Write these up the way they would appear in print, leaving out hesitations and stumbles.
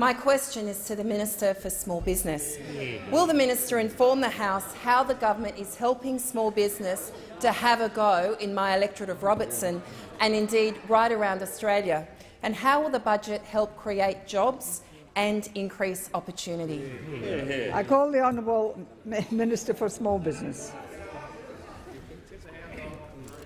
My question is to the Minister for Small Business. Will the Minister inform the House how the government is helping small business to have a go in my electorate of Robertson and indeed right around Australia? And how will the budget help create jobs and increase opportunity? I call the Honourable Minister for Small Business.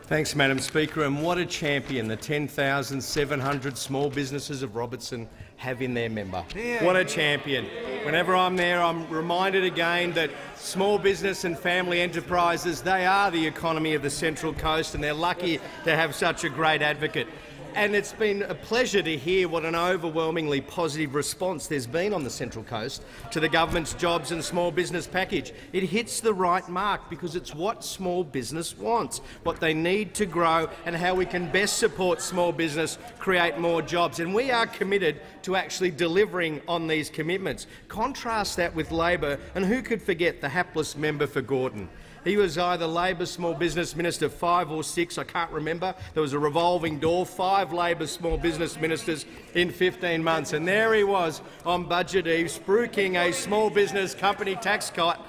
Thanks, Madam Speaker. And what a champion the 10,700 small businesses of Robertson have in their member. What a champion. Whenever I'm there, I'm reminded again that small business and family enterprises, they are the economy of the Central Coast, and they're lucky to have such a great advocate. And it's been a pleasure to hear what an overwhelmingly positive response there's been on the Central Coast to the government's jobs and small business package. It hits the right mark because it's what small business wants, what they need to grow and how we can best support small business, create more jobs. And we are committed to actually delivering on these commitments. Contrast that with Labor, and who could forget the hapless member for Gordon? He was either Labor Small Business Minister 5 or 6, I can't remember. There was a revolving door, 5 Labor Small Business Ministers in 15 months. And there he was on Budget Eve, spruiking a small business company tax cut,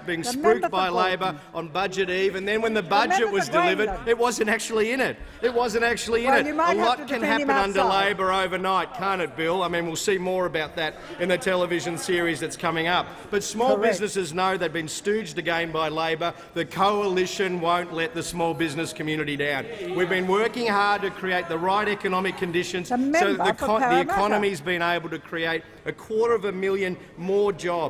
being spruiked by Labor on Budget Eve. And then when the budget was delivered, it wasn't actually in it. It wasn't actually in it. A lot can happen under Labor overnight, can't it, Bill? I mean, we'll see more about that in the television series that's coming up. But small businesses know they've been stooged again by Labor. The coalition won't let the small business community down. We've been working hard to create the right economic conditions so that the economy's been able to create 250,000 more jobs.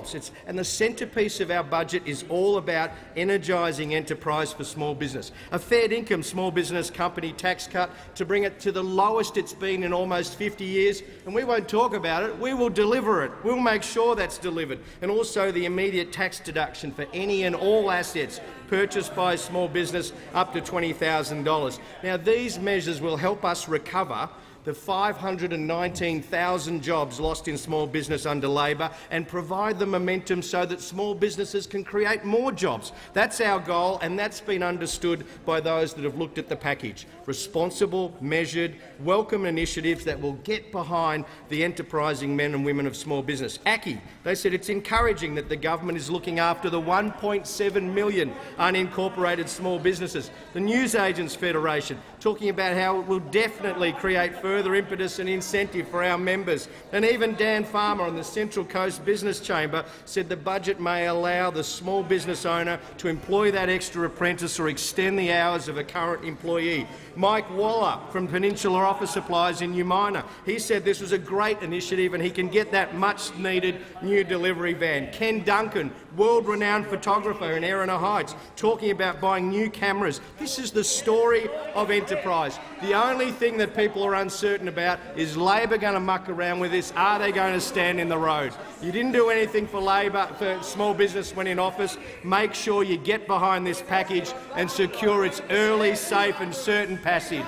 And the centrepiece of our budget is all about energising enterprise for small business. A fair income small business company tax cut to bring it to the lowest it's been in almost 50 years. And we won't talk about it, we will deliver it. We'll make sure that's delivered. And also the immediate tax deduction for any and all assets purchased by a small business up to $20,000. Now, these measures will help us recover the 519,000 jobs lost in small business under Labor and provide the momentum so that small businesses can create more jobs. That's our goal, and that's been understood by those that have looked at the package. Responsible, measured, welcome initiatives that will get behind the enterprising men and women of small business. ACCI, they said it's encouraging that the government is looking after the 1.7 million unincorporated small businesses. The Newsagents Federation talking about how it will definitely create further impetus and incentive for our members. And even Dan Farmer on the Central Coast Business Chamber said the budget may allow the small business owner to employ that extra apprentice or extend the hours of a current employee. Mike Waller from Peninsula Office Supplies in Umina, he said this was a great initiative and he can get that much-needed new delivery van. Ken Duncan, world-renowned photographer in Erina Heights, talking about buying new cameras. This is the story of enterprise. The only thing that people are uncertain about is Labor going to muck around with this? Are they going to stand in the road? You didn't do anything for Labor, for small business when in office. Make sure you get behind this package and secure its early, safe and certain passage.